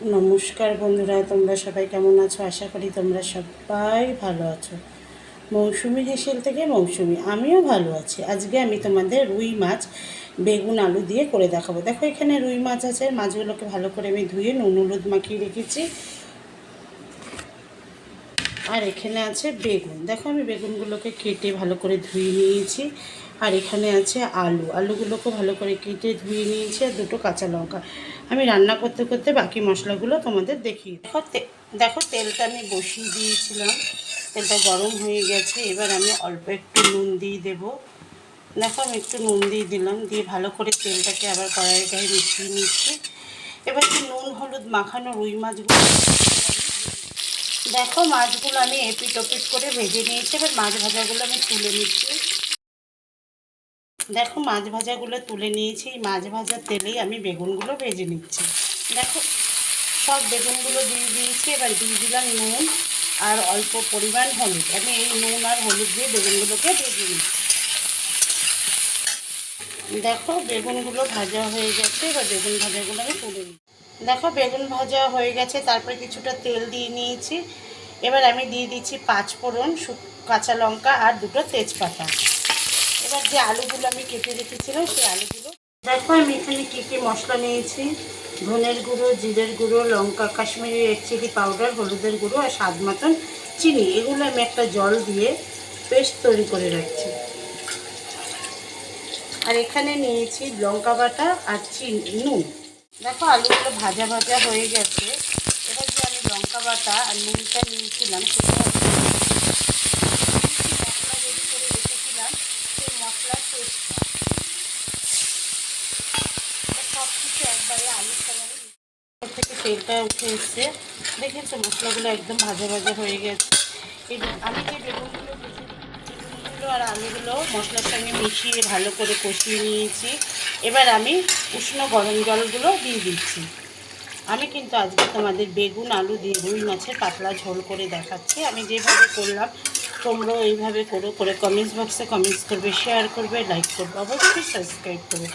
নমস্কার বন্ধুরা, তোমরা সবাই কেমন আছো? আশা করি তোমরা সবাই ভালো আছো। মৌসুমি হেসেল থেকে মৌসুমি, আমিও ভালো আছি। আজকে আমি তোমাদের রুই মাছ বেগুন আলু দিয়ে করে দেখাবো। দেখো, এখানে রুই মাছ আছে। মাছগুলোকে ভালো করে আমি ধুয়ে নুন হলুদ মাখিয়ে রেখেছি। আর এখানে আছে বেগুন। দেখো, আমি বেগুনগুলোকে কেটে ভালো করে ধুয়ে নিয়েছি। আর এখানে আছে আলুগুলোকে ভালো করে কেটে ধুয়ে নিয়েছি, আর দুটো কাঁচা লঙ্কা। আমি রান্না করতে করতে বাকি মশলাগুলো তোমাদের দেখিয়ে। দেখো তেলটা আমি বসিয়ে দিয়েছিলাম, তেলটা গরম হয়ে গেছে। এবার আমি অল্প একটু নুন দিয়ে দেবো। দেখো, আমি একটু নুন দিয়ে দিলাম, দিয়ে ভালো করে তেলটাকে আবার কড়াইয়ের গায়ে মিশিয়ে নিচ্ছি। এবার যে নুন হলুদ মাখানো রুই মাছগুলো, দেখো মাছগুলো আমি এপিট ওপিট করে ভেজে নিয়েছি। এবার মাছ ভাজাগুলো আমি তুলে নিচ্ছি। দেখো, মাছ ভাজাগুলো তুলে নিয়েছি। এই মাছ ভাজার তেলেই আমি বেগুনগুলো ভেজে নিচ্ছি। দেখো, সব বেগুনগুলো দিয়ে দিয়েছি। এবার দিয়ে দিলাম নুন আর অল্প পরিমাণ হলুদ। আমি এই নুন আর হলুদ দিয়ে বেগুনগুলোকে ভেজে নিচ্ছি। দেখো, বেগুনগুলো ভাজা হয়ে গেছে। এবার বেগুন ভাজাগুলো আমি তুলে নিচ্ছি। দেখো, বেগুন ভাজা হয়ে গেছে, তারপরে কিছুটা তেল দিয়ে নিয়েছি। এবার আমি দিয়ে দিচ্ছি 5 ফোড়ন, কাঁচা লঙ্কা আর দুটো তেজপাতা। এবার যে আলুগুলো আমি কেটে রেখেছিলাম সেই আলুগুলো, দেখো আমি এখানে কী কী মশলা নিয়েছি। ধনের গুঁড়ো, জিরের গুঁড়ো, লঙ্কা, কাশ্মীরি রেড চিলি পাউডার, হলুদের গুঁড়ো আর স্বাদ মতন চিনি। এগুলো আমি একটা জল দিয়ে পেস্ট তৈরি করে রাখছি। আর এখানে নিয়েছি লঙ্কা বাটা আর নুন। দেখো, আলুগুলো ভাজা ভাজা হয়ে গেছে। এবার যে আমি লঙ্কা বাটা আর নুনটা নিয়েছিলাম সেটা মশলা রেডি করে রেখেছিলাম, সেই মশলার পেস্টটা সব কিছু একবারে আলুর সঙ্গে থেকে তেলটা উঠে এসছে। দেখেছো, মশলাগুলো একদম ভাজা ভাজা হয়ে গেছে। আমি যে বেগুনগুলো আর আলুগুলো মশলার সঙ্গে মিশিয়ে ভালো করে কষিয়ে নিয়েছি। এবার আমি উষ্ণ গরম জলগুলো দিয়ে দিচ্ছি। আমি কিন্তু আজকে তোমাদের বেগুন আলু দিয়ে রুই মাছের পাতলা ঝোল করে দেখাচ্ছি। আমি যেভাবে করলাম তোমরাও এইভাবে করে কমেন্টস বক্সে কমেন্টস করবে, শেয়ার করবে, লাইক করবে, অবশ্যই সাবস্ক্রাইব করবে।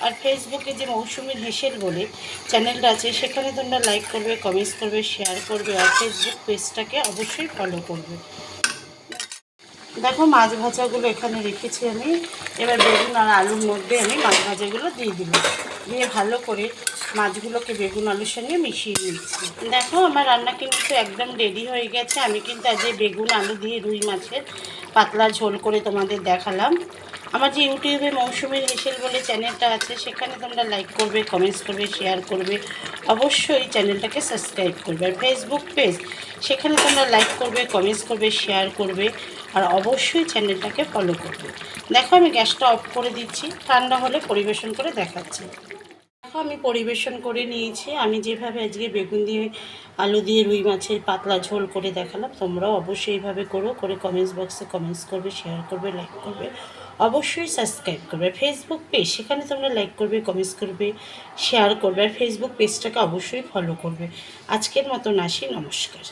আর ফেসবুকে যে মৌসুমির হেসেল বলে চ্যানেলটা আছে, সেখানে তোমরা লাইক করবে, কমেন্টস করবে, শেয়ার করবে, আর ফেসবুক পেজটাকে অবশ্যই ফলো করবে। দেখো, মাছ ভাজাগুলো এখানে রেখেছি আমি। এবার বেগুন আর আলুর মধ্যে আমি মাছ ভাজাগুলো দিয়ে দিলাম, দিয়ে ভালো করে মাছগুলোকে বেগুন আলুর সঙ্গে মিশিয়ে নিচ্ছি। দেখো, আমার রান্না কিন্তু একদম রেডি হয়ে গেছে। আমি কিন্তু আজ বেগুন আলু দিয়ে রুই মাছের পাতলা ঝোল করে তোমাদের দেখালাম। আমার যে ইউটিউবে মৌসুমির হেসেল বলে চ্যানেলটা আছে, সেখানে তোমরা লাইক করবে, কমেন্টস করবে, শেয়ার করবে, অবশ্যই চ্যানেলটাকে সাবস্ক্রাইব করবে। আর ফেসবুক পেজ, সেখানে তোমরা লাইক করবে, কমেন্টস করবে, শেয়ার করবে, আর অবশ্যই চ্যানেলটাকে ফলো করবে। দেখো, আমি গ্যাসটা অফ করে দিচ্ছি, ঠান্ডা হলে পরিবেশন করে দেখাচ্ছি। দেখো, আমি পরিবেশন করে নিয়েছি। আমি যেভাবে আজকে বেগুন দিয়ে আলু দিয়ে রুই মাছের পাতলা ঝোল করে দেখালাম, তোমরাও অবশ্যই এইভাবে করে কমেন্টস বক্সে কমেন্টস করবে, শেয়ার করবে, লাইক করবে, অবশ্যই সাবস্ক্রাইব করবে। ফেসবুক পেজ, সেখানে তোমরা লাইক করবে, কমেন্টস করবে, শেয়ার করবে, আর ফেসবুক পেজটাকে অবশ্যই ফলো করবে। আজকের মতন আসি, নমস্কার।